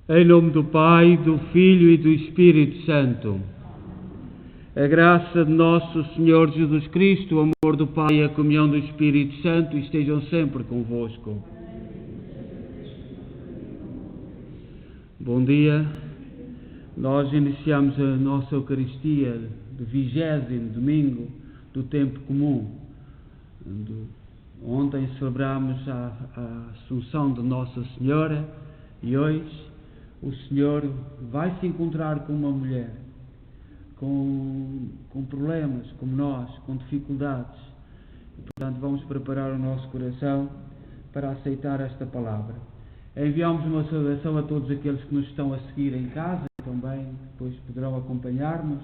Em nome do Pai, do Filho e do Espírito Santo. A graça de nosso Senhor Jesus Cristo, o amor do Pai e a comunhão do Espírito Santo estejam sempre convosco. Bom dia. Nós iniciamos a nossa Eucaristia do 20º domingo do tempo comum. Ontem celebramos a Assunção de Nossa Senhora e hoje o Senhor vai se encontrar com uma mulher com problemas como nós, com dificuldades. E, portanto, vamos preparar o nosso coração para aceitar esta palavra. Enviamos uma saudação a todos aqueles que nos estão a seguir em casa também, depois poderão acompanhar-nos.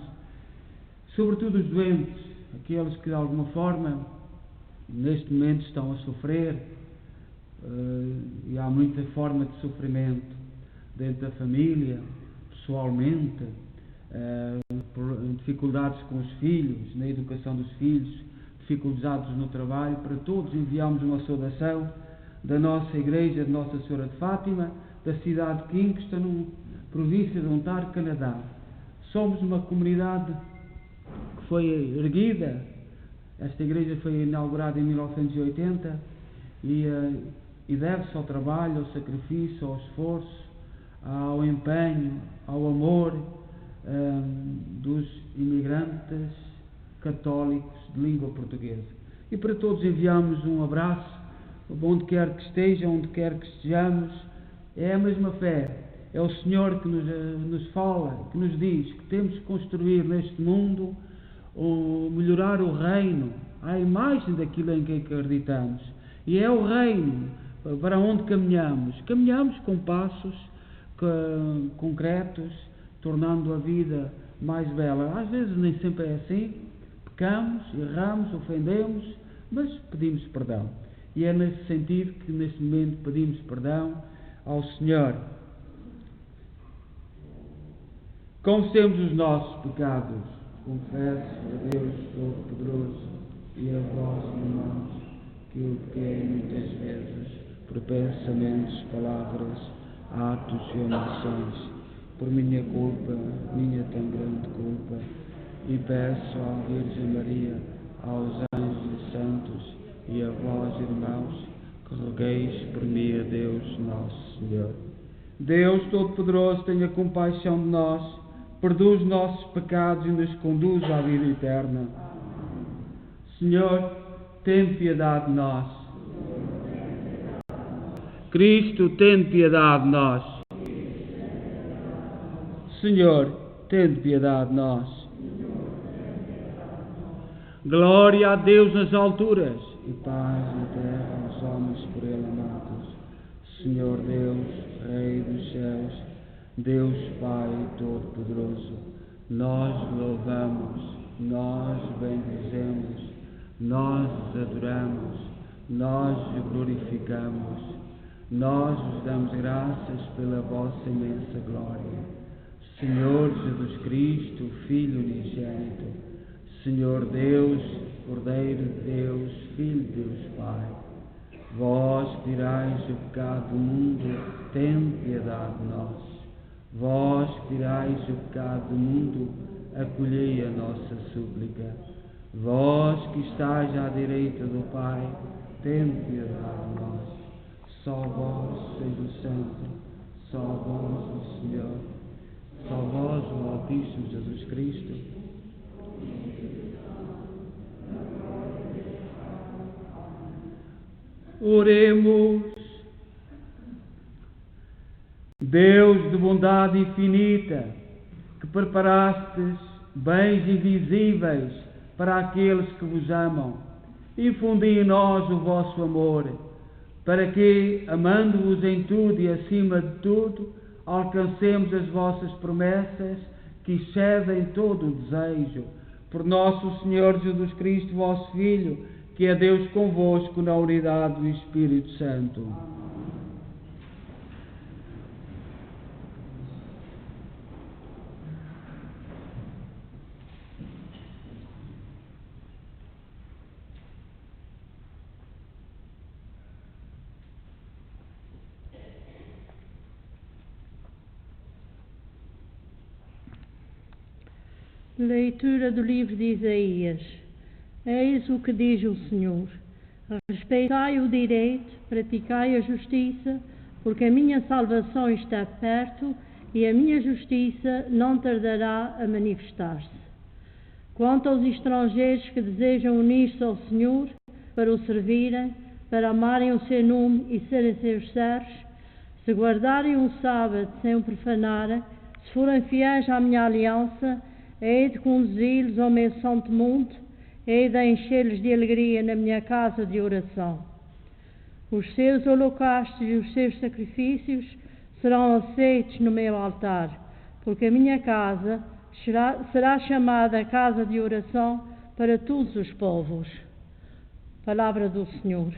Sobretudo os doentes, aqueles que de alguma forma neste momento estão a sofrer, e há muita forma de sofrimento dentro da família, pessoalmente, dificuldades com os filhos, na educação dos filhos, dificuldades no trabalho. Para todos enviamos uma saudação da nossa Igreja de Nossa Senhora de Fátima, da cidade de Kingston, na província de Ontário, Canadá. Somos uma comunidade que foi erguida. Esta igreja foi inaugurada em 1980 e deve-se ao trabalho, ao sacrifício, ao esforço, ao empenho, ao amor dos imigrantes católicos de língua portuguesa. E para todos enviamos um abraço, onde quer que estejam, onde quer que estejamos. É a mesma fé, é o Senhor que nos fala, que nos diz que temos que construir neste mundo, melhorar o reino, à imagem daquilo em que acreditamos. E é o reino para onde caminhamos. Caminhamos com passos concretos, tornando a vida mais bela. Às vezes nem sempre é assim. Pecamos, erramos, ofendemos, mas pedimos perdão. E é nesse sentido que neste momento pedimos perdão ao Senhor. Confessemos os nossos pecados. Confesso a Deus Todo-Poderoso e a vós, irmãos, que eu pequei muitas vezes por pensamentos, palavras, atos e omissões, por minha culpa, minha tão grande culpa, e peço à Virgem Maria, aos anjos e santos e a vós, irmãos, que rogueis por mim a Deus Nosso Senhor. Deus Todo-Poderoso, tenha compaixão de nós, perdoa os nossos pecados e nos conduz à vida eterna. Senhor, tem piedade de nós. Cristo, tem piedade de nós. Senhor, tem piedade de nós. Glória a Deus nas alturas e paz na terra aos homens por Ele amados. Senhor Deus, Rei dos céus, Deus Pai Todo-Poderoso, nós louvamos, nós bendizemos, nós adoramos, nós glorificamos, nós vos damos graças pela vossa imensa glória. Senhor Jesus Cristo, Filho unigênito, Senhor Deus, Cordeiro de Deus, Filho de Deus Pai, vós que tirais o pecado do mundo, tem piedade de nós. Vós que tirais o pecado do mundo, acolhei a nossa súplica. Vós que estáis à direita do Pai, tem piedade de nós. Só vós sois o Santo, só vós o Senhor, só vós o Altíssimo Jesus Cristo. Oremos. Deus de bondade infinita, que preparastes bens invisíveis para aqueles que vos amam, infundi em nós o vosso amor, para que, amando-vos em tudo e acima de tudo, alcancemos as vossas promessas que excedem todo o desejo. Por nosso Senhor Jesus Cristo, vosso Filho, que é Deus convosco na unidade do Espírito Santo. Leitura do livro de Isaías. Eis o que diz o Senhor: respeitai o direito, praticai a justiça, porque a minha salvação está perto e a minha justiça não tardará a manifestar-se. Quanto aos estrangeiros que desejam unir-se ao Senhor para o servirem, para amarem o seu nome e serem seus servos, se guardarem o sábado sem o profanarem, se forem fiéis à minha aliança, hei de conduzi-los ao meu santo monte, hei de encher-los de alegria na minha casa de oração. Os seus holocaustos e os seus sacrifícios serão aceitos no meu altar, porque a minha casa será chamada casa de oração para todos os povos. Palavra do Senhor.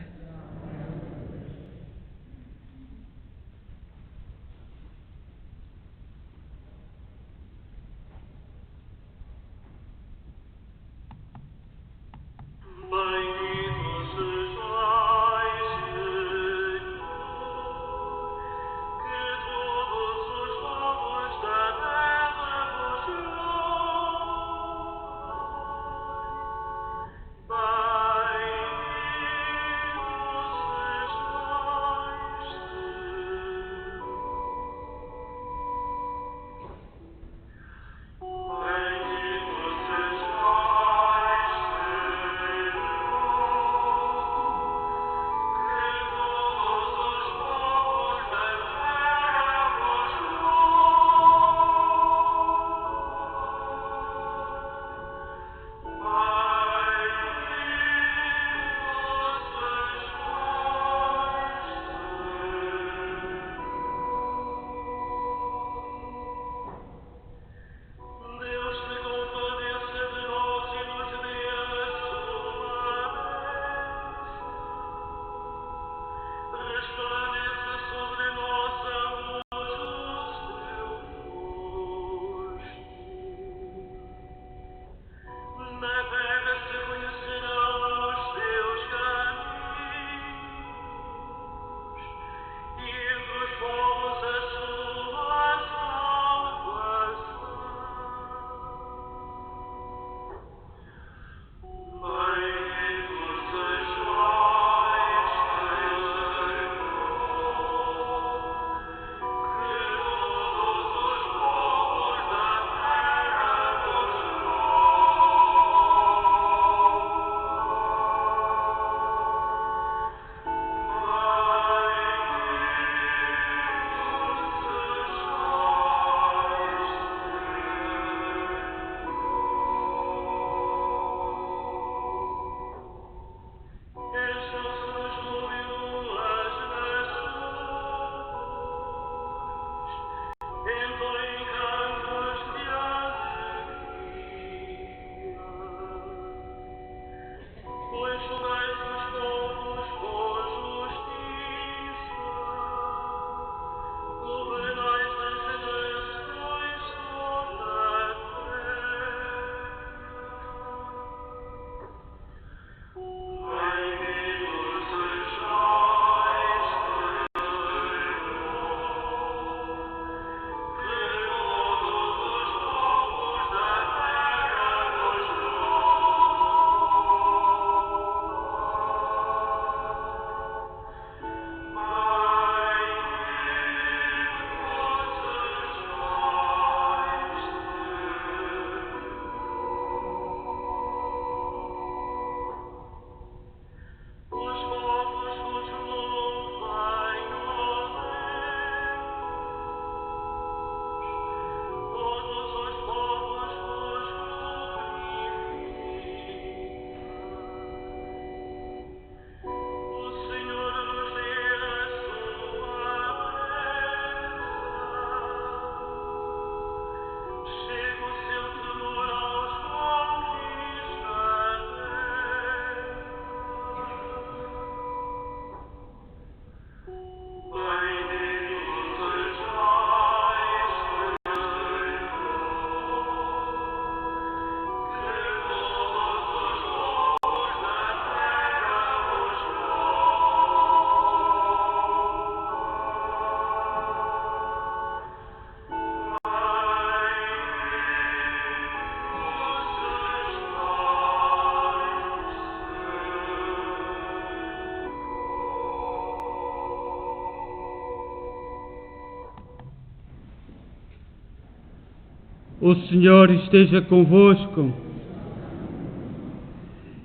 O Senhor esteja convosco.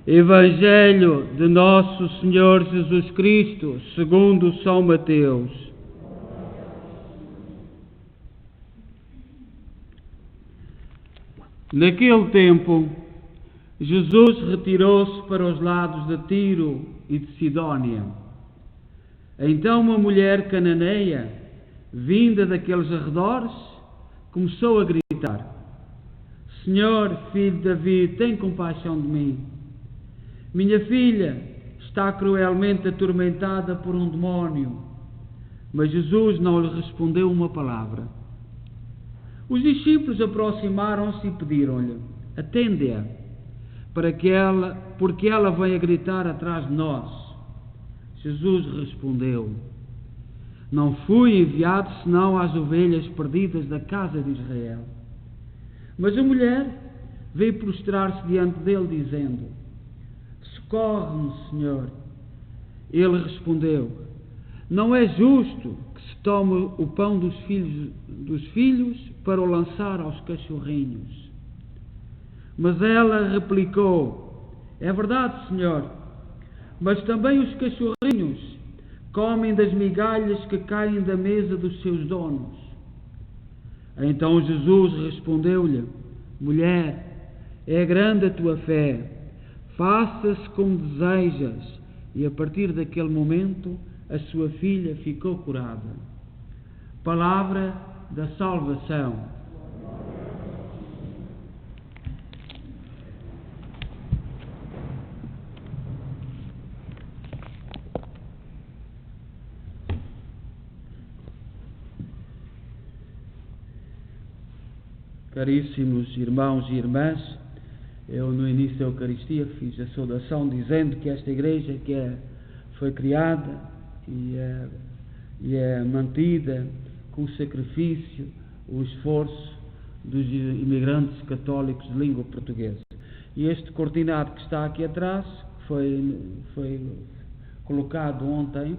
Evangelho de Nosso Senhor Jesus Cristo, segundo São Mateus. Naquele tempo, Jesus retirou-se para os lados de Tiro e de Sidónia. Então uma mulher cananeia, vinda daqueles arredores, começou a gritar: Senhor, filho de Davi, tem compaixão de mim. Minha filha está cruelmente atormentada por um demónio. Mas Jesus não lhe respondeu uma palavra. Os discípulos aproximaram-se e pediram-lhe: atende-a, porque ela vem a gritar atrás de nós. Jesus respondeu: não fui enviado senão às ovelhas perdidas da casa de Israel. Mas a mulher veio prostrar-se diante dele, dizendo: socorre-me, Senhor. Ele respondeu: não é justo que se tome o pão dos filhos para o lançar aos cachorrinhos. Mas ela replicou: é verdade, Senhor, mas também os cachorrinhos comem das migalhas que caem da mesa dos seus donos. Então Jesus respondeu-lhe: mulher, é grande a tua fé, faça-se como desejas. E a partir daquele momento a sua filha ficou curada. Palavra da salvação. Caríssimos irmãos e irmãs, eu no início da Eucaristia fiz a saudação dizendo que esta igreja foi criada e é mantida com o sacrifício, o esforço dos imigrantes católicos de língua portuguesa. E este cortinado que está aqui atrás, foi colocado ontem,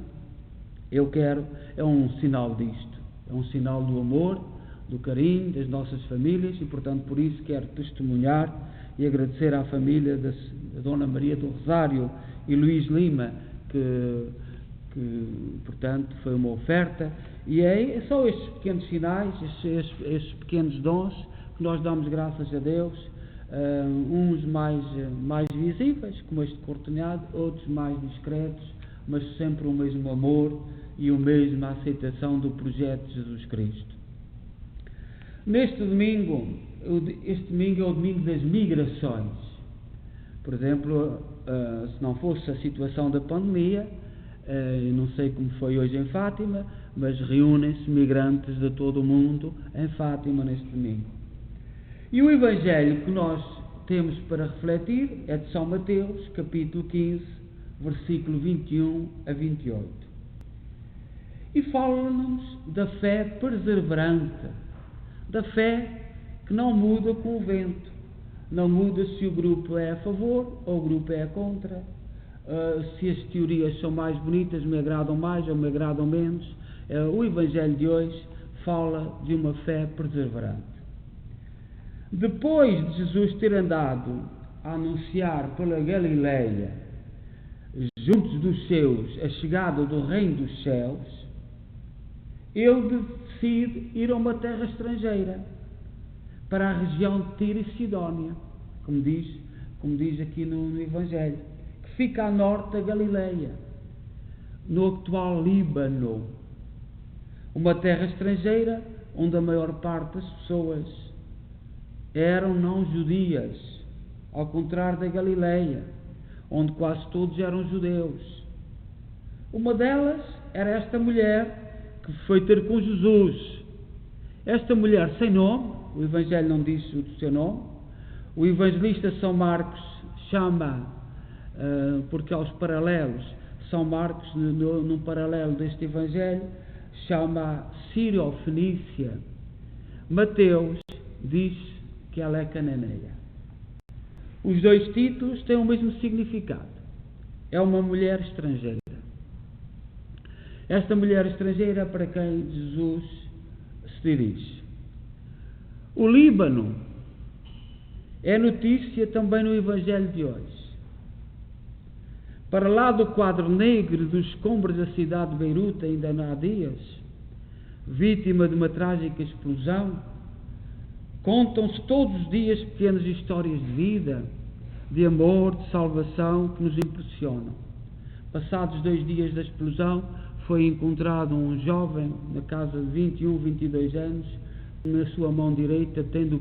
é um sinal disto, é um sinal do amor, do carinho das nossas famílias e, portanto, por isso quero testemunhar e agradecer à família da Dona Maria do Rosário e Luís Lima, que portanto, foi uma oferta, e são estes pequenos sinais, estes pequenos dons que nós damos graças a Deus, uns mais visíveis, como este cortinado, outros mais discretos, mas sempre o mesmo amor e a mesma aceitação do projeto de Jesus Cristo. Este domingo é o domingo das migrações. Por exemplo, se não fosse a situação da pandemia, eu não sei como foi hoje em Fátima, mas reúnem-se migrantes de todo o mundo em Fátima neste domingo. E o Evangelho que nós temos para refletir é de São Mateus, capítulo 15, versículo 21 a 28. E fala-nos da fé perseverante, da fé que não muda com o vento, não muda se o grupo é a favor ou o grupo é contra, se as teorias são mais bonitas, me agradam mais ou me agradam menos. O Evangelho de hoje fala de uma fé perseverante. Depois de Jesus ter andado a anunciar pela Galileia, juntos dos seus, a chegada do reino dos céus, ele decide ir a uma terra estrangeira, para a região de Tiro e Sidónia, como diz aqui no Evangelho, que fica a norte da Galileia, no atual Líbano. Uma terra estrangeira onde a maior parte das pessoas eram não judias, ao contrário da Galileia, onde quase todos eram judeus. Uma delas era esta mulher que foi ter com Jesus. Esta mulher sem nome, o Evangelho não diz o seu nome, o evangelista São Marcos chama, porque aos paralelos, São Marcos, num paralelo deste Evangelho, chama Sírio-Fenícia. Mateus diz que ela é cananeia. Os dois títulos têm o mesmo significado. É uma mulher estrangeira. Esta mulher estrangeira para quem Jesus se dirige. O Líbano é notícia também no Evangelho de hoje. Para lá do quadro negro dos escombros da cidade de Beirute, ainda há dias, vítima de uma trágica explosão, contam-se todos os dias pequenas histórias de vida, de amor, de salvação, que nos impressionam. Passados 2 dias da explosão, foi encontrado um jovem, na casa de 21, 22 anos, na sua mão direita, tendo o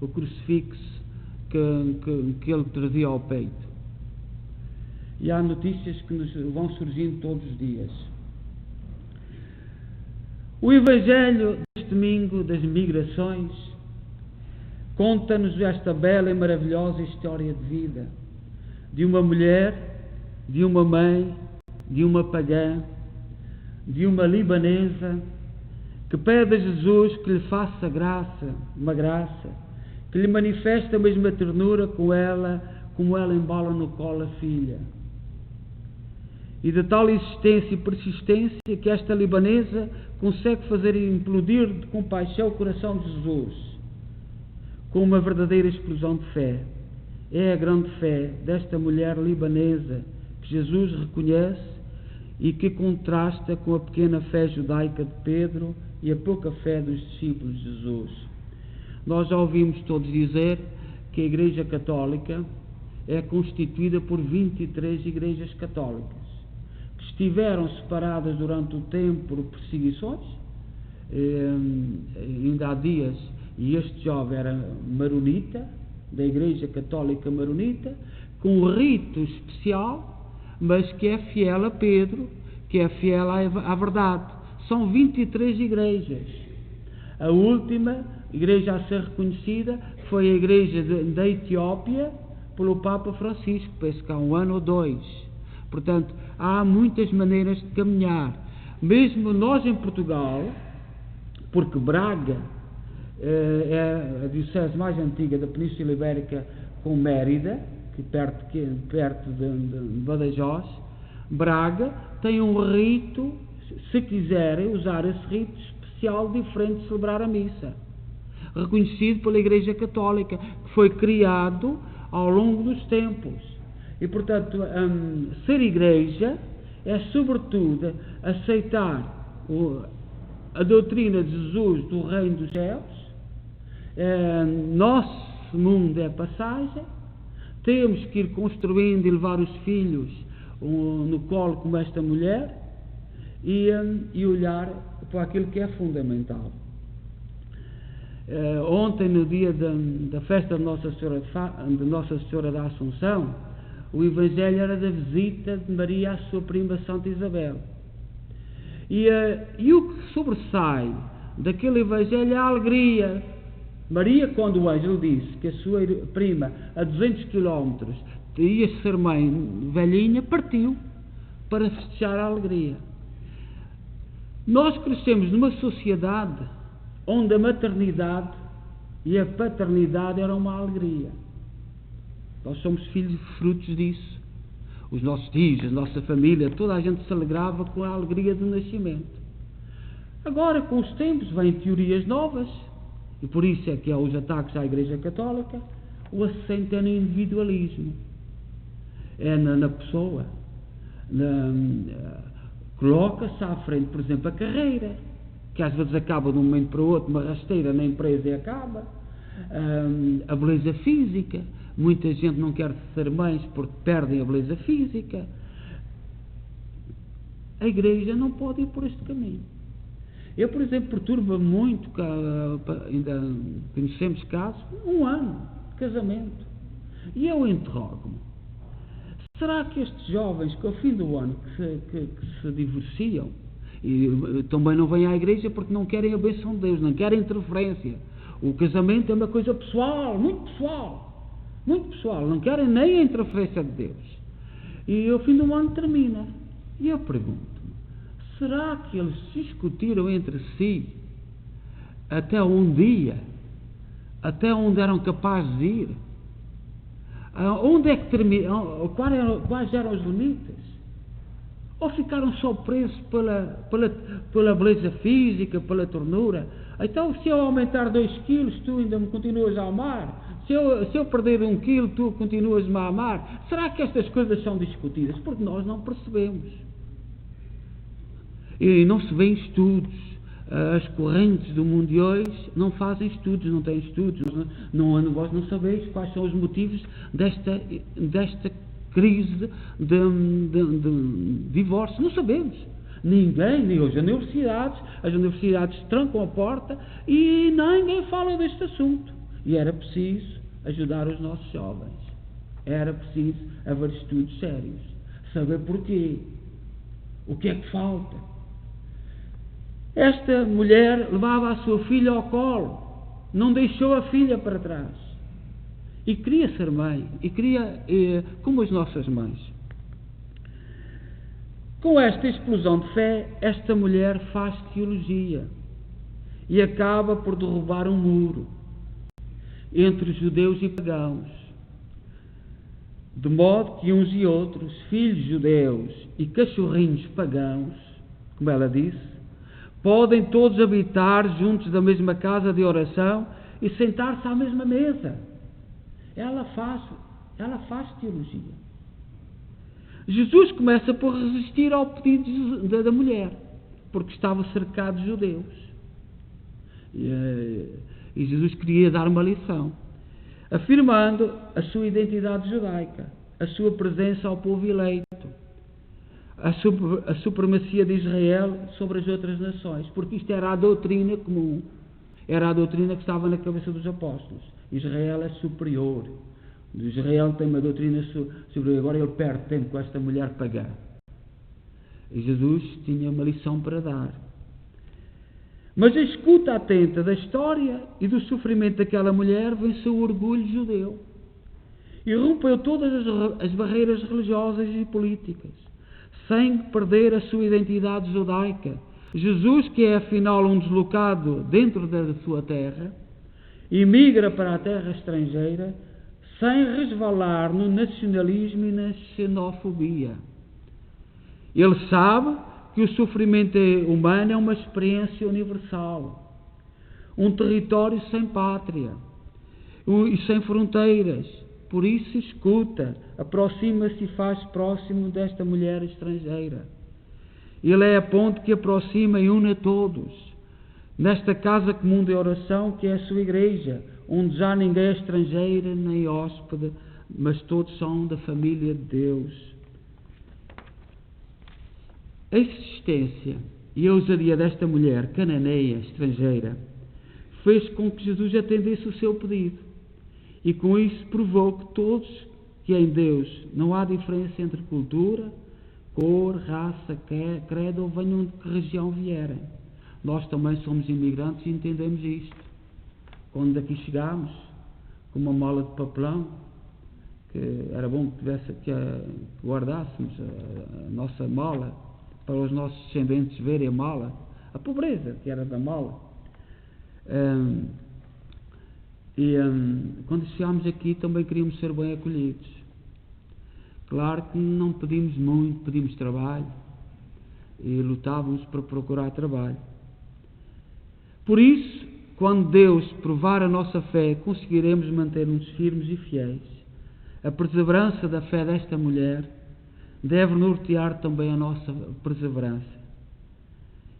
crucifixo que ele trazia ao peito. E há notícias que nos vão surgindo todos os dias. O Evangelho deste domingo das migrações conta-nos esta bela e maravilhosa história de vida de uma mulher, de uma mãe, de uma pagã, de uma libanesa que pede a Jesus que lhe faça uma graça, que lhe manifeste a mesma ternura como ela embala no colo a filha. E de tal insistência e persistência que esta libanesa consegue fazer implodir de compaixão o coração de Jesus, com uma verdadeira explosão de fé. É a grande fé desta mulher libanesa que Jesus reconhece e que contrasta com a pequena fé judaica de Pedro e a pouca fé dos discípulos de Jesus. Nós já ouvimos todos dizer que a Igreja Católica é constituída por 23 igrejas católicas, que estiveram separadas durante o tempo por perseguições. Ainda há dias, e este jovem era maronita, da Igreja Católica Maronita, com um rito especial, mas que é fiel a Pedro, que é fiel à verdade. São 23 igrejas. A última igreja a ser reconhecida foi a igreja da Etiópia pelo Papa Francisco, penso que há 1 ano ou 2. Portanto, há muitas maneiras de caminhar. Mesmo nós em Portugal, porque Braga é a diocese mais antiga da Península Ibérica com Mérida, que perto de Badajoz, Braga tem um rito, se quiserem usar esse rito especial, diferente de celebrar a missa, reconhecido pela Igreja Católica, que foi criado ao longo dos tempos. E, portanto, ser igreja é, sobretudo, aceitar a doutrina de Jesus do Reino dos Céus. Nosso mundo é passagem, temos que ir construindo e levar os filhos no colo como esta mulher e olhar para aquilo que é fundamental. Ontem, no dia da festa de Nossa Senhora da Assunção, o Evangelho era da visita de Maria à sua prima Santa Isabel. E o que sobressai daquele Evangelho é a alegria. Maria, quando o anjo disse que a sua prima, a 200 km, ia ser mãe velhinha, partiu para festejar a alegria. Nós crescemos numa sociedade onde a maternidade e a paternidade eram uma alegria. Nós somos filhos frutos disso. Os nossos tios, a nossa família, toda a gente se alegrava com a alegria do nascimento. Agora, com os tempos, vêm teorias novas, e por isso é que há os ataques à Igreja Católica. O acento é no individualismo, é na pessoa. Coloca-se à frente, por exemplo, a carreira, que às vezes acaba de um momento para o outro, uma rasteira na empresa e acaba. A beleza física, muita gente não quer ser mães porque perdem a beleza física. A Igreja não pode ir por este caminho. Eu, por exemplo, perturba-me muito, ainda conhecemos casos, 1 ano de casamento, e eu interrogo-me: será que estes jovens que ao fim do ano que se divorciam e também não vêm à igreja porque não querem a bênção de Deus, não querem interferência? O casamento é uma coisa pessoal, muito pessoal, não querem nem a interferência de Deus. E ao fim do ano termina. E eu pergunto-me: será que eles discutiram entre si até um dia, até onde eram capazes de ir? Onde é que termina? Quais eram os limites? Ou ficaram só presos pela beleza física, pela ternura? Então, se eu aumentar 2 quilos, tu ainda me continuas a amar? Se eu perder 1 quilo, tu continuas-me a amar? Será que estas coisas são discutidas? Porque nós não percebemos. E não se vê em estudos. As correntes do mundo de hoje não fazem estudos, não têm estudos. Vós não sabeis quais são os motivos desta crise de divórcio. Não sabemos. Ninguém, nem hoje as universidades trancam a porta e ninguém fala deste assunto. E era preciso ajudar os nossos jovens. Era preciso haver estudos sérios. Saber porquê. O que é que falta. Esta mulher levava a sua filha ao colo. Não deixou a filha para trás. E queria ser mãe. E queria, como as nossas mães. Com esta explosão de fé, esta mulher faz teologia. E acaba por derrubar um muro entre judeus e pagãos. De modo que uns e outros, filhos judeus e cachorrinhos pagãos, como ela disse, podem todos habitar juntos da mesma casa de oração e sentar-se à mesma mesa. Ela faz teologia. Jesus começa por resistir ao pedido da mulher, porque estava cercado de judeus. E Jesus queria dar uma lição, afirmando a sua identidade judaica, a sua presença ao povo eleito, a supremacia de Israel sobre as outras nações, porque isto era a doutrina comum, era a doutrina que estava na cabeça dos apóstolos. Israel é superior. Israel tem uma doutrina superior. Agora ele perde tempo com esta mulher pagã. E Jesus tinha uma lição para dar. Mas a escuta atenta da história e do sofrimento daquela mulher venceu o orgulho judeu e rompeu todas as barreiras religiosas e políticas, sem perder a sua identidade judaica. Jesus, que é afinal um deslocado dentro da sua terra, emigra para a terra estrangeira sem resvalar no nacionalismo e na xenofobia. Ele sabe que o sofrimento humano é uma experiência universal, um território sem pátria e sem fronteiras. Por isso escuta, aproxima-se e faz próximo desta mulher estrangeira. Ele é a ponte que aproxima e une a todos, nesta casa comum de oração que é a sua igreja, onde já ninguém é estrangeiro nem hóspede, mas todos são da família de Deus. A existência e a ousadia desta mulher cananeia estrangeira fez com que Jesus atendesse o seu pedido e com isso provou que todos que em Deus não há diferença entre cultura, cor, raça, credo ou venham de que região vierem. Nós também somos imigrantes e entendemos isto. Quando daqui chegámos com uma mala de papelão, que era bom que guardássemos a nossa mala para os nossos descendentes verem a mala, a pobreza que era da mala. Quando chegámos aqui também queríamos ser bem acolhidos. Claro que não pedimos muito, pedimos trabalho e lutávamos para procurar trabalho. Por isso, quando Deus provar a nossa fé, conseguiremos manter-nos firmes e fiéis. A perseverança da fé desta mulher deve nortear também a nossa perseverança.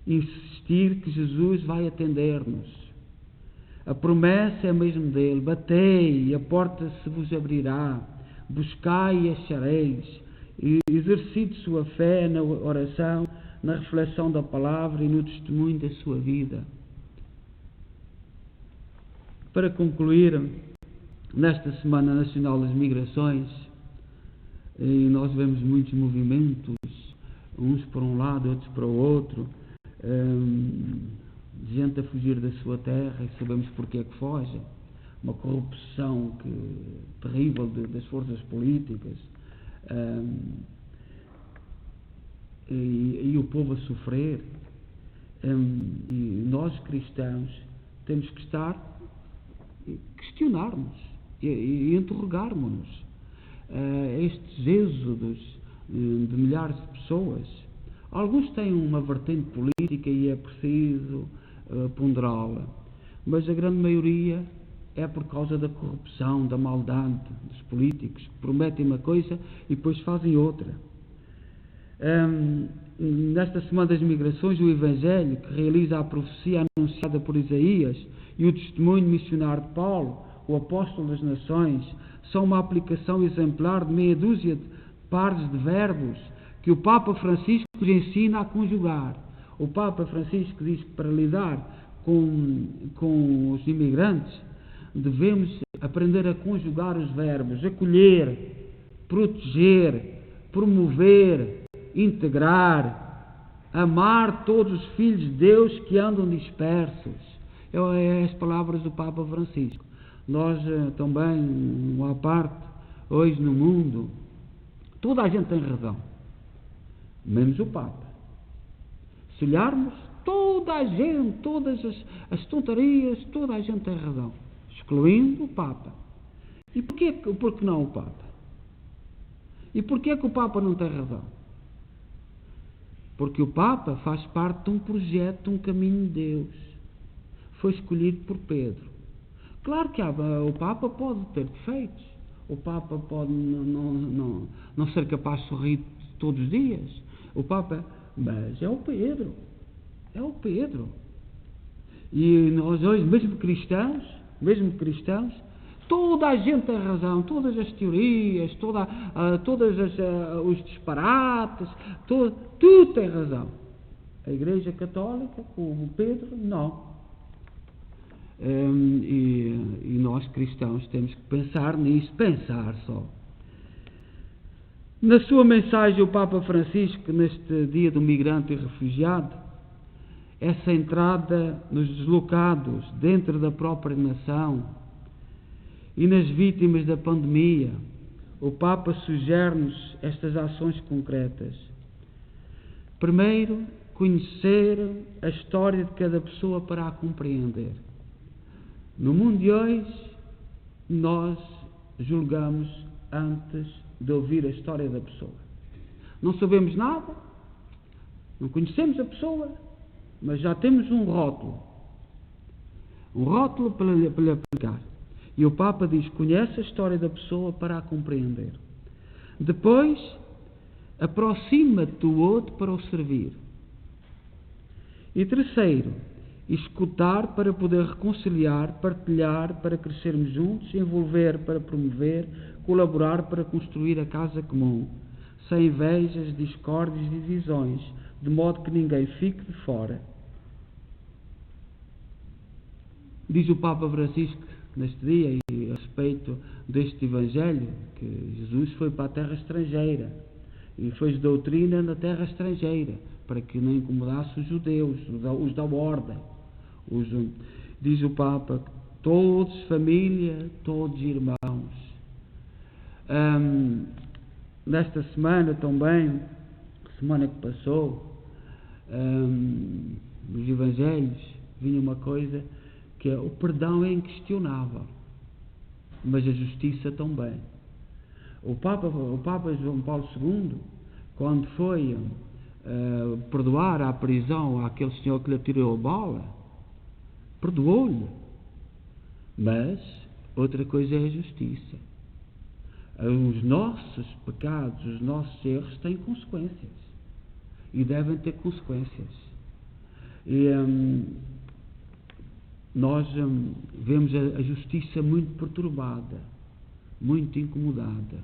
Insistir que Jesus vai atender-nos. A promessa é mesmo dele: batei e a porta se vos abrirá, buscai e achareis. E exercite sua fé na oração, na reflexão da palavra e no testemunho da sua vida. Para concluir, nesta Semana Nacional das Migrações, e nós vemos muitos movimentos, uns para um lado, outros para o outro, gente a fugir da sua terra, e sabemos porque é que fogem, uma corrupção terrível das forças políticas, e o povo a sofrer, e nós cristãos temos que questionar-nos e interrogar-nos. Estes êxodos de milhares de pessoas Alguns têm uma vertente política e é preciso ponderá-la, mas a grande maioria é por causa da corrupção, da maldade dos políticos, que prometem uma coisa e depois fazem outra. Nesta Semana das Migrações, o Evangelho, que realiza a profecia anunciada por Isaías, e o testemunho missionário de Paulo, o apóstolo das nações, são uma aplicação exemplar de meia dúzia de pares de verbos que o Papa Francisco nos ensina a conjugar. O Papa Francisco diz que para lidar com os imigrantes devemos aprender a conjugar os verbos: acolher, proteger, promover, integrar, amar todos os filhos de Deus que andam dispersos. É as palavras do Papa Francisco. Nós também, uma parte, hoje no mundo, toda a gente tem razão, menos o Papa. Se olharmos, toda a gente, todas as tonterias, toda a gente tem razão, excluindo o Papa. E por que não o Papa? E porquê que o Papa não tem razão? Porque o Papa faz parte de um projeto, de um caminho de Deus. Foi escolhido por Pedro. Claro que o Papa pode ter defeitos. O Papa pode não ser capaz de sorrir todos os dias. O Papa, mas é o Pedro. É o Pedro. E nós hoje, mesmo cristãos, toda a gente tem razão, todas as teorias, todos os disparates, tudo tem razão. A Igreja Católica, como Pedro, não. E nós cristãos temos que pensar nisso, pensar só. Na sua mensagem, o Papa Francisco, neste dia do migrante e refugiado, é centrada nos deslocados dentro da própria nação e nas vítimas da pandemia. O Papa sugere-nos estas ações concretas. Primeiro, conhecer a história de cada pessoa para a compreender. No mundo de hoje, nós julgamos antes de ouvir a história da pessoa. Não sabemos nada, não conhecemos a pessoa, mas já temos um rótulo para lhe aplicar. E o Papa diz: conhece a história da pessoa para a compreender. Depois, aproxima-te do outro para o servir. E terceiro, escutar para poder reconciliar, partilhar para crescermos juntos, envolver para promover, colaborar para construir a casa comum, sem invejas, discórdias e divisões, de modo que ninguém fique de fora. Diz o Papa Francisco neste dia, e a respeito deste Evangelho, que Jesus foi para a terra estrangeira e fez doutrina na terra estrangeira, para que não incomodasse os judeus, os da ordem. Diz o Papa, todos família, todos irmãos. Nesta semana também, semana que passou, nos Evangelhos, vinha uma coisa que é: o perdão é inquestionável, mas a justiça também. O Papa João Paulo II, quando foi perdoar à prisão àquele senhor que lhe atirou a bola, perdoou-lhe. Mas outra coisa é a justiça. Os nossos pecados, os nossos erros têm consequências. E devem ter consequências. E nós vemos a justiça muito perturbada, muito incomodada.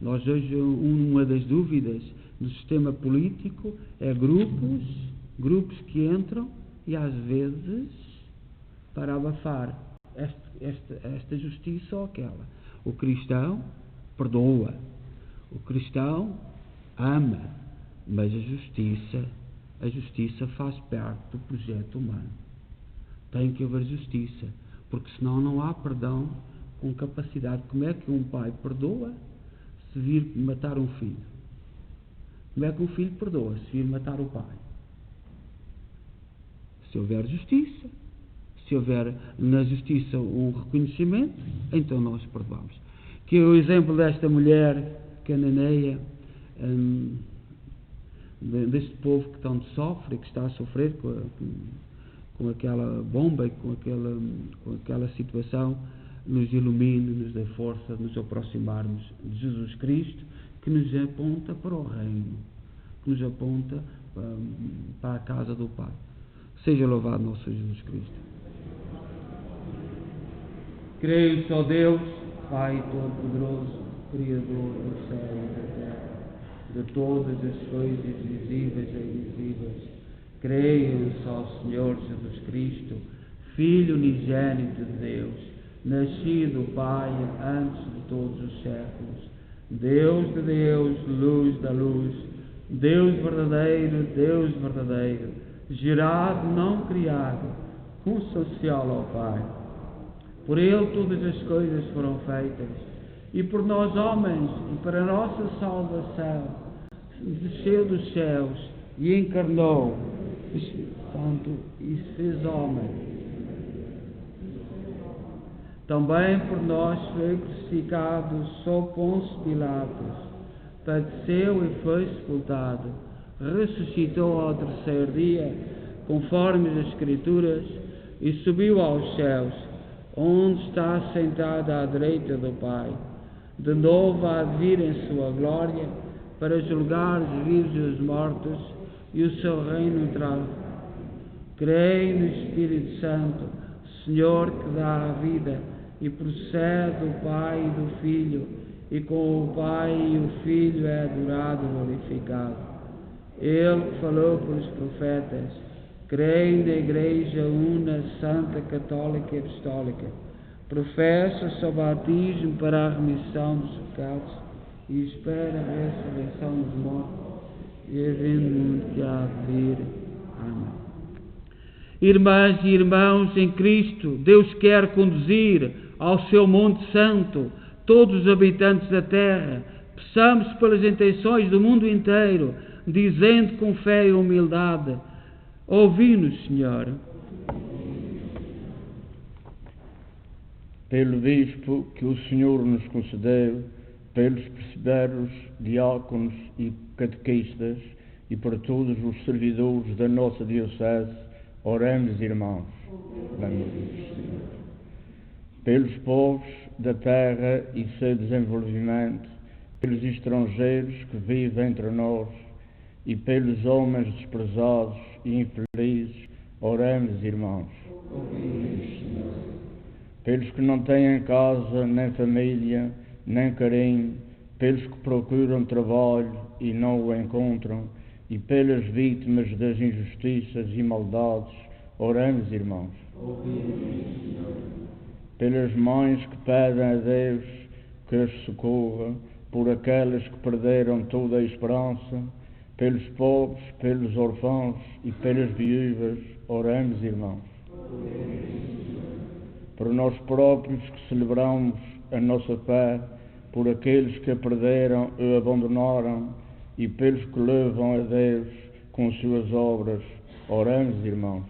Nós hoje, uma das dúvidas do sistema político é grupos que entram e às vezes para abafar esta justiça ou aquela. O cristão perdoa, o cristão ama, mas a justiça faz parte do projeto humano. Tem que haver justiça, porque senão não há perdão com capacidade. Como é que um pai perdoa se vir matar um filho? Como é que um filho perdoa se vir matar o pai? Se houver justiça, se houver na justiça um reconhecimento, então nós perdoamos. Que é o exemplo desta mulher cananeia, deste povo que tanto sofre, que está a sofrer com aquela bomba e com aquela situação, nos ilumine, nos dê força de nos aproximarmos de Jesus Cristo, que nos aponta para o reino, que nos aponta para a casa do Pai. Seja louvado nosso Jesus Cristo. Creio só Deus, Pai Todo-Poderoso, Criador do céu e da terra, de todas as coisas visíveis e invisíveis. Creio só Senhor Jesus Cristo, Filho unigênito de Deus, nascido do Pai antes de todos os séculos, Deus de Deus, luz da luz, Deus verdadeiro, gerado, não criado, consubstancial ao Pai. Por Ele todas as coisas foram feitas, e por nós homens, e para a nossa salvação, desceu dos céus e encarnou, Santo, e se fez homem. Também por nós foi crucificado sob Pôncio Pilatos, padeceu e foi sepultado, ressuscitou ao terceiro dia, conforme as Escrituras, e subiu aos céus, onde está sentado à direita do Pai. De novo há de vir em sua glória, para julgar os vivos e os mortos, e o seu reino entrar. Creio no Espírito Santo, Senhor que dá a vida, e procede do Pai e do Filho, e com o Pai e o Filho é adorado e glorificado. Ele que falou pelos profetas, creio na Igreja una, santa, católica e apostólica, professa o seu batismo para a remissão dos pecados e espera a ressurreição dos mortos e a vinda do mundo que há de vir. Amém. Irmãs e irmãos em Cristo, Deus quer conduzir ao seu Monte Santo todos os habitantes da terra. Peçamos pelas intenções do mundo inteiro, dizendo com fé e humildade: ouvi-nos, Senhor. Pelo bispo que o Senhor nos concedeu, pelos presbíteros, diáconos e catequistas, e por todos os servidores da nossa diocese, oremos, irmãos. Pelos povos da terra e seu desenvolvimento, pelos estrangeiros que vivem entre nós, e pelos homens desprezados e infelizes, oremos, irmãos. Pelos que não têm casa, nem família, nem carinho, pelos que procuram trabalho e não o encontram, e pelas vítimas das injustiças e maldades, oremos, irmãos. Pelas mães que pedem a Deus que as socorra, por aquelas que perderam toda a esperança, pelos pobres, pelos órfãos e pelas viúvas, oremos, irmãos. Por nós próprios que celebramos a nossa fé, por aqueles que a perderam ou abandonaram, e pelos que levam a Deus com suas obras, oremos, irmãos.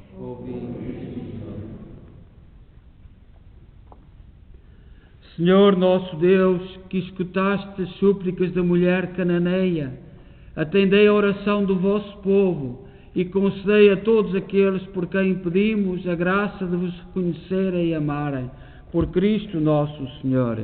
Senhor nosso Deus, que escutaste as súplicas da mulher cananeia, atendei a oração do vosso povo e concedei a todos aqueles por quem pedimos a graça de vos reconhecerem e amarem, por Cristo nosso Senhor.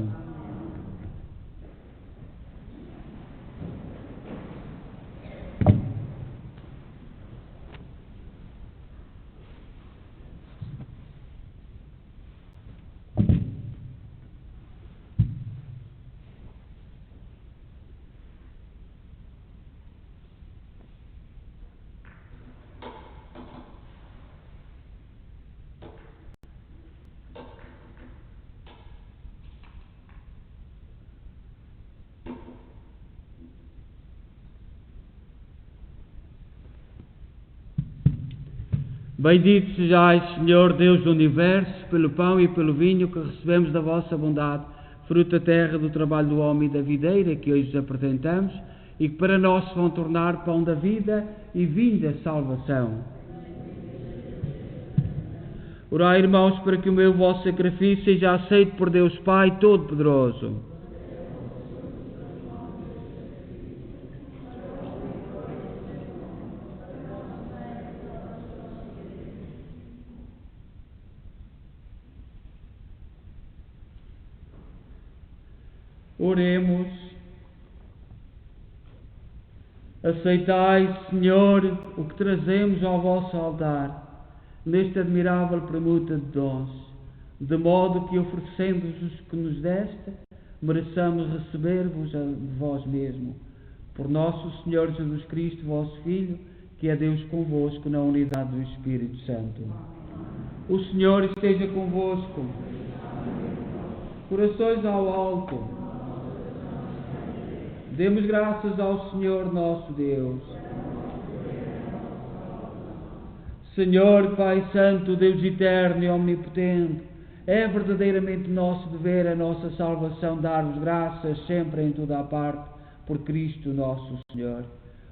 Bendito sejais, Senhor Deus do Universo, pelo pão e pelo vinho que recebemos da vossa bondade, fruto da terra do trabalho do homem e da videira que hoje vos apresentamos, e que para nós se vão tornar pão da vida e vinho da salvação. Orai, irmãos, para que o meu vosso sacrifício seja aceito por Deus Pai Todo-Poderoso. Oremos. Aceitai, Senhor, o que trazemos ao vosso altar, neste admirável permuta de dons, de modo que, oferecendo-vos os que nos deste, mereçamos receber-vos a vós mesmo. Por nosso Senhor Jesus Cristo, vosso Filho, que é Deus convosco na unidade do Espírito Santo. O Senhor esteja convosco. Corações ao alto. Demos graças ao Senhor nosso Deus. Senhor, Pai Santo, Deus eterno e omnipotente, é verdadeiramente nosso dever, a nossa salvação, dar-vos graças sempre em toda a parte, por Cristo nosso Senhor.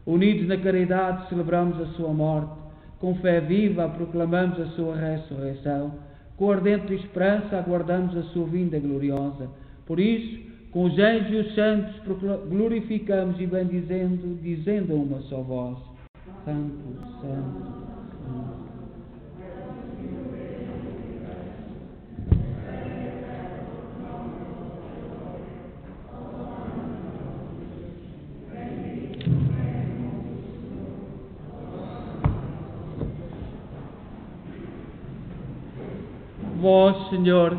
Unidos na caridade, celebramos a sua morte, com fé viva proclamamos a sua ressurreição, com ardente esperança aguardamos a sua vinda gloriosa. Por isso, com os anjos e os santos glorificamos e bendizendo, dizendo a uma só voz: Santo, Santo, Santo. Vós, Senhor,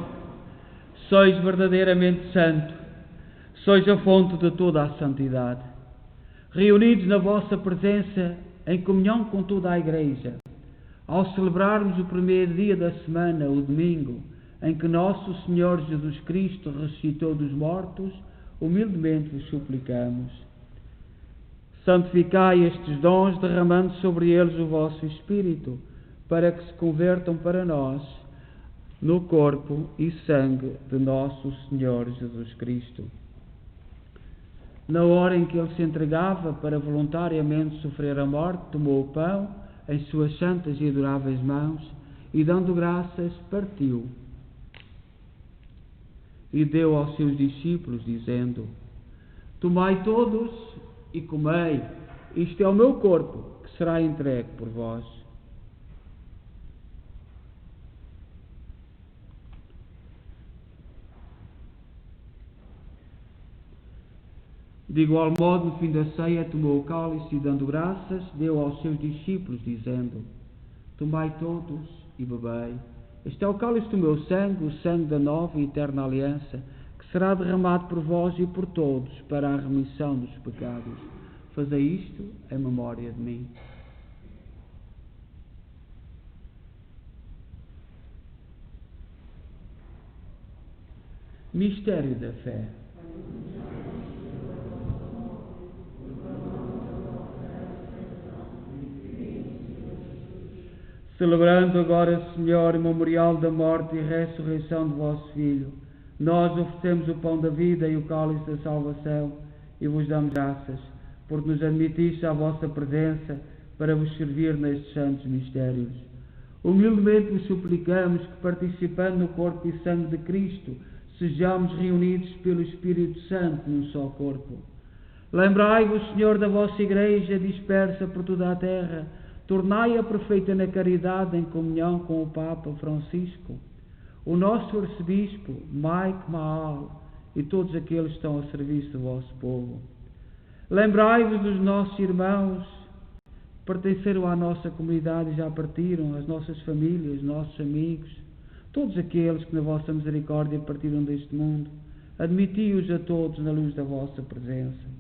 sois verdadeiramente santo, sois a fonte de toda a santidade. Reunidos na vossa presença, em comunhão com toda a Igreja, ao celebrarmos o primeiro dia da semana, o domingo, em que nosso Senhor Jesus Cristo ressuscitou dos mortos, humildemente vos suplicamos: santificai estes dons, derramando sobre eles o vosso Espírito, para que se convertam para nós no corpo e sangue de nosso Senhor Jesus Cristo. Na hora em que ele se entregava para voluntariamente sofrer a morte, tomou o pão em suas santas e adoráveis mãos e, dando graças, partiu e deu aos seus discípulos, dizendo: tomai todos e comei, isto é o meu corpo, que será entregue por vós. De igual modo, no fim da ceia, tomou o cálice e, dando graças, deu aos seus discípulos, dizendo: tomai todos e bebei. Este é o cálice do meu sangue, o sangue da nova e eterna aliança, que será derramado por vós e por todos para a remissão dos pecados. Fazei isto em memória de mim. Mistério da fé. Celebrando agora, Senhor, o memorial da morte e ressurreição de vosso Filho, nós oferecemos o pão da vida e o cálice da salvação e vos damos graças, porque nos admitiste à vossa presença para vos servir nestes santos mistérios. Humildemente vos suplicamos que, participando no corpo e sangue de Cristo, sejamos reunidos pelo Espírito Santo num só corpo. Lembrai-vos, Senhor, da vossa Igreja dispersa por toda a terra. Tornai-a perfeita na caridade, em comunhão com o Papa Francisco, o nosso arcebispo, Mike Maal, e todos aqueles que estão a serviço do vosso povo. Lembrai-vos dos nossos irmãos que pertenceram à nossa comunidade e já partiram, as nossas famílias, nossos amigos, todos aqueles que na vossa misericórdia partiram deste mundo. Admiti-os a todos na luz da vossa presença.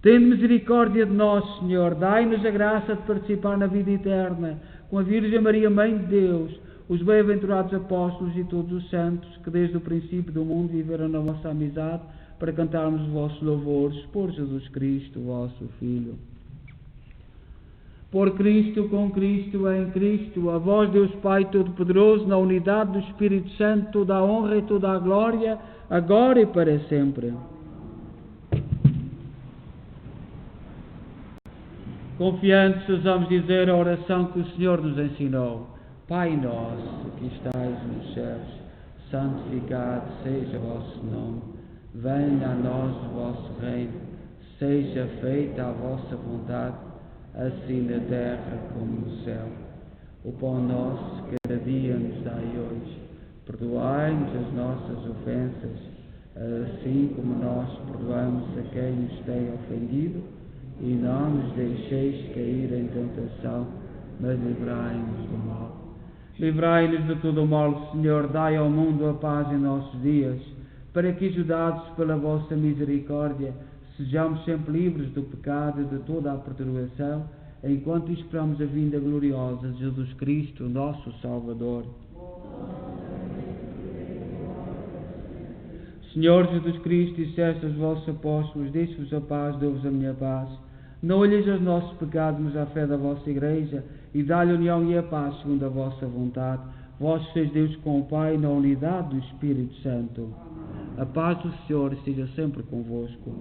Tende misericórdia de nós, Senhor, dai-nos a graça de participar na vida eterna, com a Virgem Maria, Mãe de Deus, os bem-aventurados apóstolos e todos os santos, que desde o princípio do mundo viveram na vossa amizade, para cantarmos os vossos louvores, por Jesus Cristo, vosso Filho. Por Cristo, com Cristo, em Cristo, a vós, Deus Pai Todo-Poderoso, na unidade do Espírito Santo, toda a honra e toda a glória, agora e para sempre. Confiantes, ousamos dizer a oração que o Senhor nos ensinou. Pai nosso, que estais nos céus, santificado seja o vosso nome. Venha a nós o vosso reino. Seja feita a vossa vontade, assim na terra como no céu. O pão nosso, cada dia nos dai hoje. Perdoai-nos as nossas ofensas, assim como nós perdoamos a quem nos tem ofendido, e não nos deixeis cair em tentação, mas livrai-nos do mal. Livrai-nos de todo o mal, Senhor, dai ao mundo a paz em nossos dias, para que, ajudados pela vossa misericórdia, sejamos sempre livres do pecado e de toda a perturbação, enquanto esperamos a vinda gloriosa de Jesus Cristo, nosso Salvador. Senhor Jesus Cristo, disseste aos vossos apóstolos: deixe-vos a paz, dou-vos a minha paz. Não olheis os nossos pecados, mas a fé da vossa Igreja, e dá-lhe a união e a paz segundo a vossa vontade. Vós sois Deus com o Pai, na unidade do Espírito Santo. A paz do Senhor esteja sempre convosco.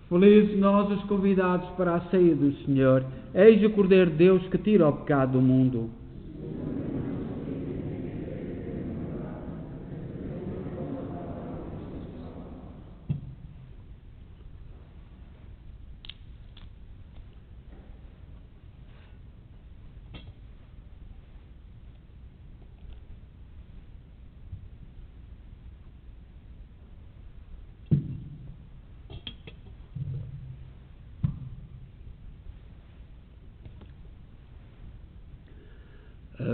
Felizes nós os convidados para a ceia do Senhor. Eis o Cordeiro de Deus que tira o pecado do mundo.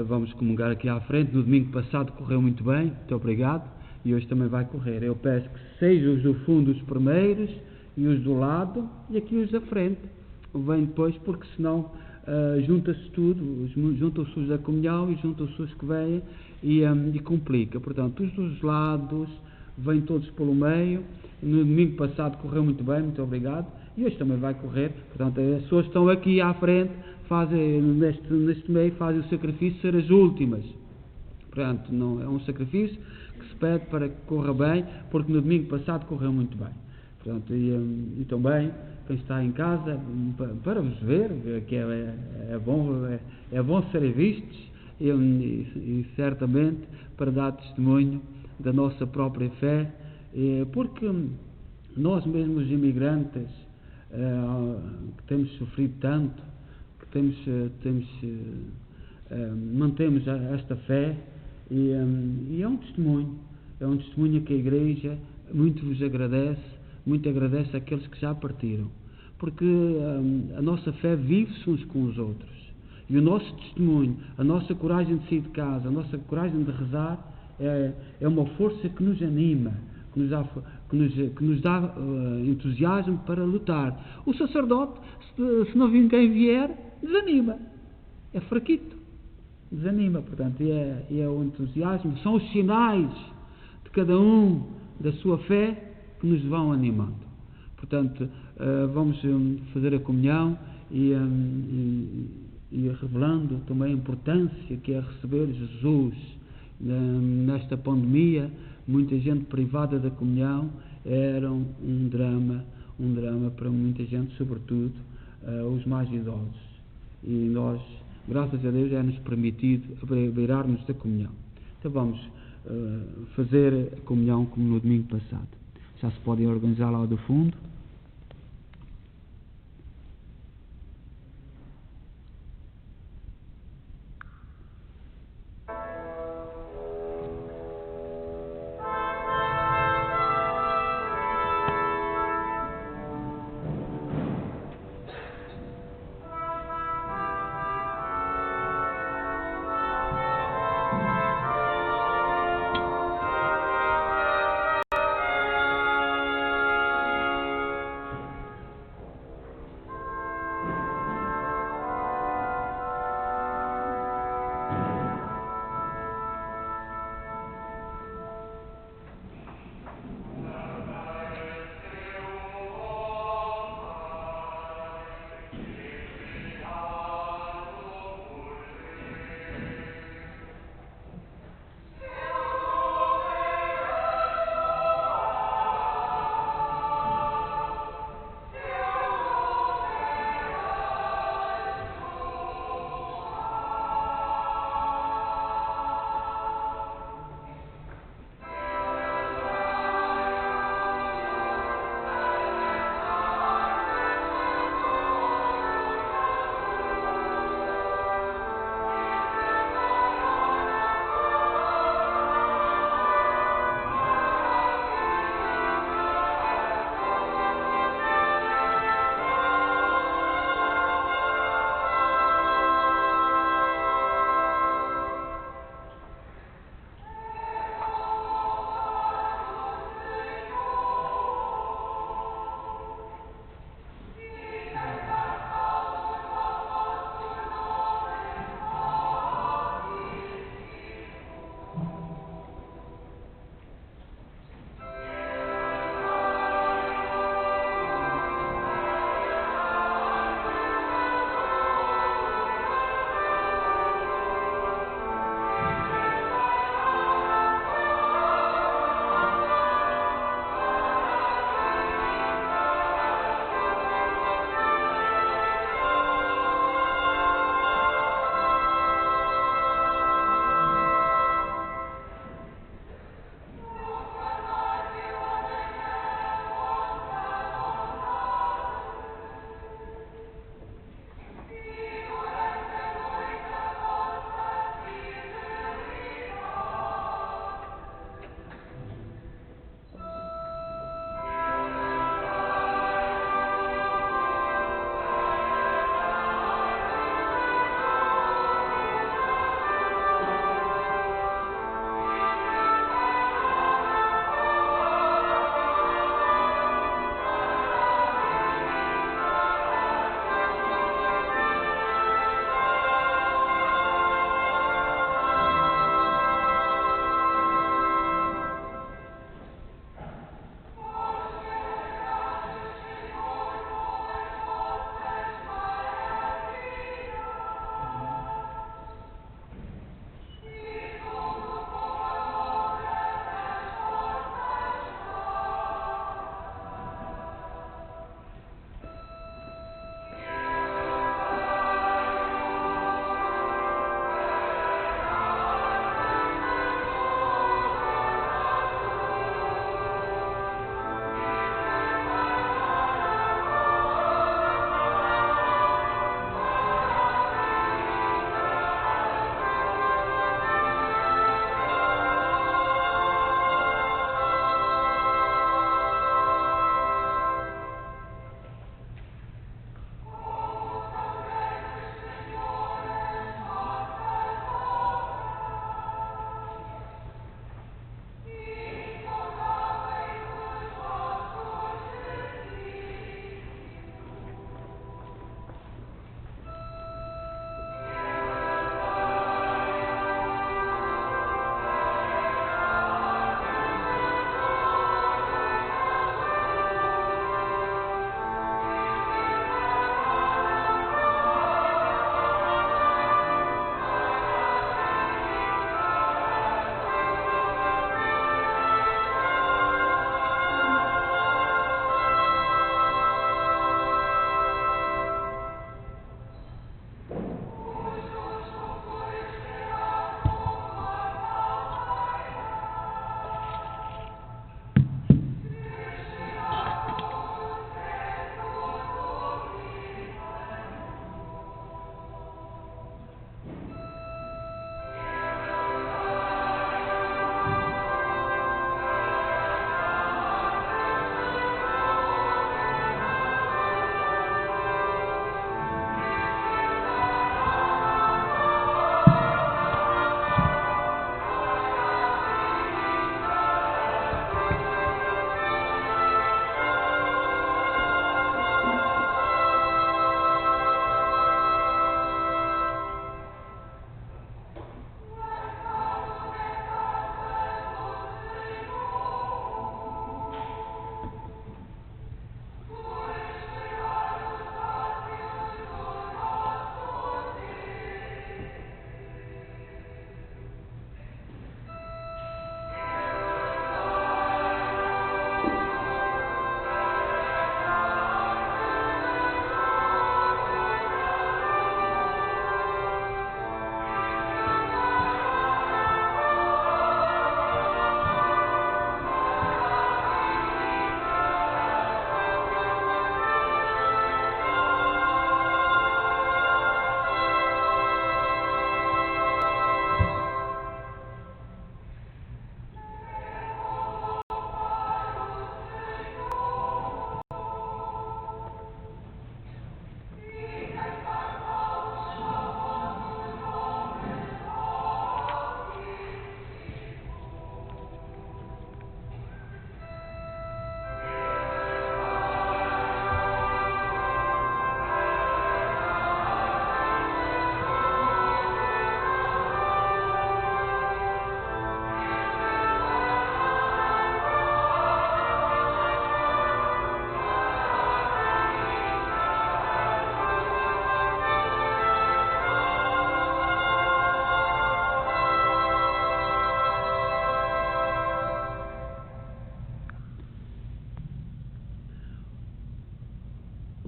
Vamos comungar aqui à frente. No domingo passado correu muito bem, muito obrigado, e hoje também vai correr. Eu peço que sejam os do fundo os primeiros e os do lado, e aqui os da frente. Vem depois, porque senão junta-se tudo, juntam-se os da comunhão e juntam-se os que vêm e complica. Portanto, os dos lados vêm todos pelo meio. No domingo passado correu muito bem, muito obrigado, e hoje também vai correr. Portanto, as pessoas que estão aqui à frente fazem, neste meio, fazem o sacrifício de ser as últimas. Portanto, não, é um sacrifício que se pede para que corra bem, porque no domingo passado correu muito bem. Portanto, e também, quem está em casa, para vos ver, que é bom serem vistos, e certamente para dar testemunho da nossa própria fé, porque nós mesmos os imigrantes, que temos sofrido tanto, mantemos esta fé, e é um testemunho que a Igreja muito vos agradece, muito agradece àqueles que já partiram, porque a nossa fé vive-se uns com os outros, e o nosso testemunho, a nossa coragem de sair de casa, a nossa coragem de rezar, é uma força que nos anima, que nos dá entusiasmo para lutar. O sacerdote, se não ninguém vier, desanima, é fraquito, desanima. Portanto, é o entusiasmo, são os sinais de cada um da sua fé que nos vão animando. Portanto, vamos fazer a comunhão e revelando também a importância que é receber Jesus. Nesta pandemia, muita gente privada da comunhão era um drama para muita gente, sobretudo os mais idosos. E nós, graças a Deus, é-nos permitido beirarmos da comunhão. Então vamos fazer a comunhão como no domingo passado. Já se podem organizar lá do fundo.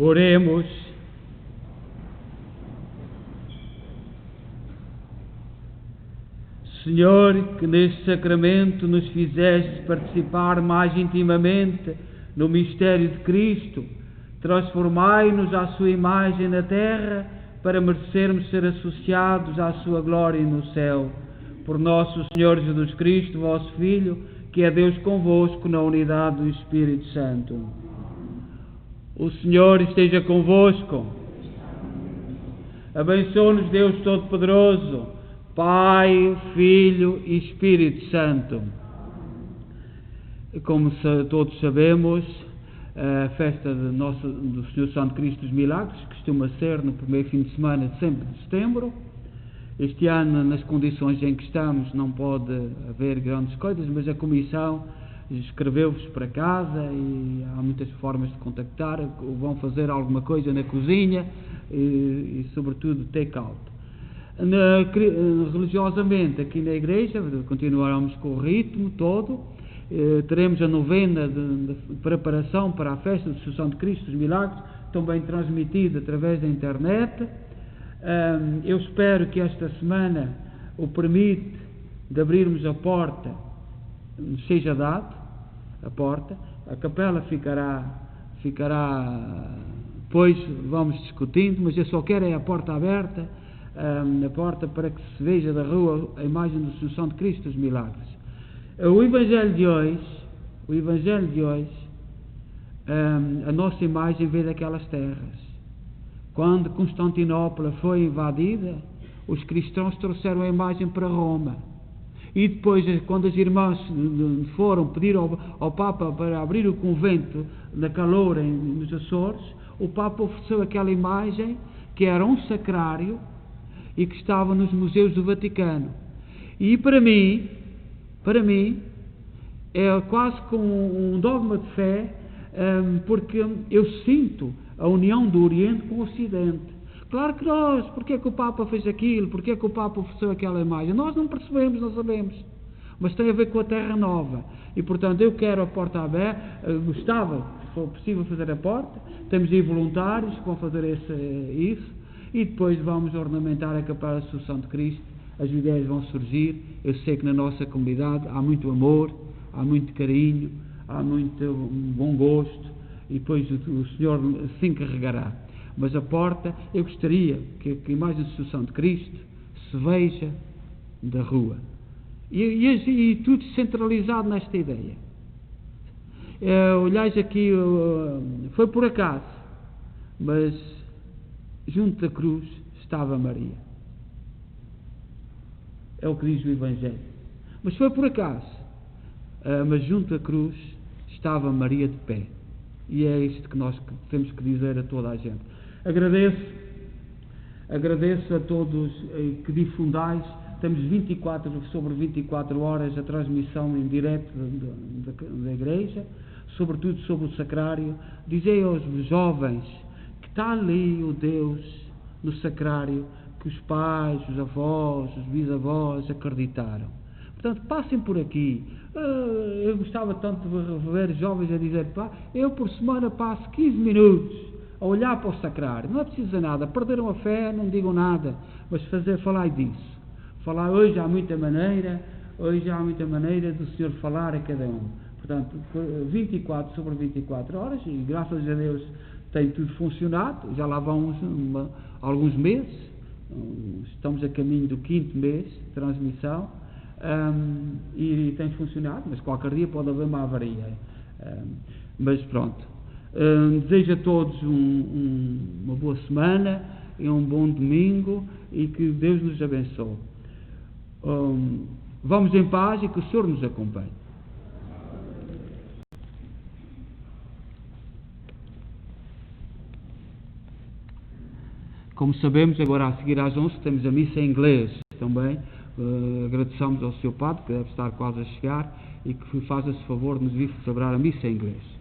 Oremos. Senhor, que neste sacramento nos fizeste participar mais intimamente no mistério de Cristo, transformai-nos à sua imagem na terra, para merecermos ser associados à sua glória no céu. Por nosso Senhor Jesus Cristo, vosso Filho, que é Deus convosco na unidade do Espírito Santo. O Senhor esteja convosco. Abençoe-nos Deus Todo-Poderoso, Pai, Filho e Espírito Santo. Como todos sabemos, a festa do Senhor Santo Cristo dos Milagres costuma ser no primeiro fim de semana de sempre de setembro. Este ano, nas condições em que estamos, não pode haver grandes coisas, mas a Comissão escreveu-vos para casa e há muitas formas de contactar. Vão fazer alguma coisa na cozinha e sobretudo, take-out. Religiosamente, aqui na igreja, continuaremos com o ritmo todo. Teremos a novena de preparação para a festa do Senhor Santo Cristo dos Milagres, também transmitida através da internet. Eu espero que esta semana o permite de abrirmos a porta, seja dado a porta, a capela ficará, depois vamos discutindo, mas eu só quero é a porta aberta, a porta para que se veja da rua a imagem do Senhor Santo Cristo dos Milagres. O Evangelho de hoje, a nossa imagem veio daquelas terras. Quando Constantinopla foi invadida, os cristãos trouxeram a imagem para Roma. E depois, quando as irmãs foram pedir ao Papa para abrir o convento da Caloura nos Açores, o Papa ofereceu aquela imagem, que era um sacrário, e que estava nos museus do Vaticano. E para mim, é quase como um dogma de fé, porque eu sinto a união do Oriente com o Ocidente. Claro que nós, porque é que o Papa fez aquilo, porque é que o Papa ofereceu aquela imagem, nós não percebemos, não sabemos, mas tem a ver com a Terra Nova, e portanto eu quero a porta aberta, gostava, se for possível, fazer a porta, temos aí voluntários que vão fazer isso, e depois vamos ornamentar a capela do Santo Cristo, as ideias vão surgir. Eu sei que na nossa comunidade há muito amor, há muito carinho, há muito bom gosto, e depois o Senhor se encarregará. Mas a porta, eu gostaria que a imagem do Senhor Santo Cristo se veja da rua. E tudo centralizado nesta ideia. Olhais aqui, foi por acaso, mas junto da cruz estava Maria. É o que diz o Evangelho. Mas foi por acaso. Mas junto da cruz estava Maria de pé. E é isto que nós temos que dizer a toda a gente. Agradeço a todos que difundais. Temos 24 horas a transmissão em direto da igreja, sobretudo sobre o sacrário. Dizei aos jovens que está ali o Deus no sacrário, que os pais, os avós, os bisavós acreditaram. Portanto, passem por aqui. Eu gostava tanto de ver jovens a dizer, eu por semana passo 15 minutos a olhar para o sacrário. Não é preciso nada, perderam a fé, não digam nada, mas falar disso. Falar, hoje há muita maneira do Senhor falar a cada um. Portanto, 24 sobre 24 horas, e graças a Deus tem tudo funcionado, já lá vão alguns meses, estamos a caminho do 5º mês de transmissão, e tem funcionado, mas qualquer dia pode haver uma avaria. Mas pronto, desejo a todos uma boa semana e um bom domingo, e que Deus nos abençoe. Vamos em paz e que o Senhor nos acompanhe. Como sabemos, agora a seguir às 11 temos a missa em inglês também. Agradecemos ao Sr. Padre, que deve estar quase a chegar, e que faz esse favor de nos vir celebrar a missa em inglês.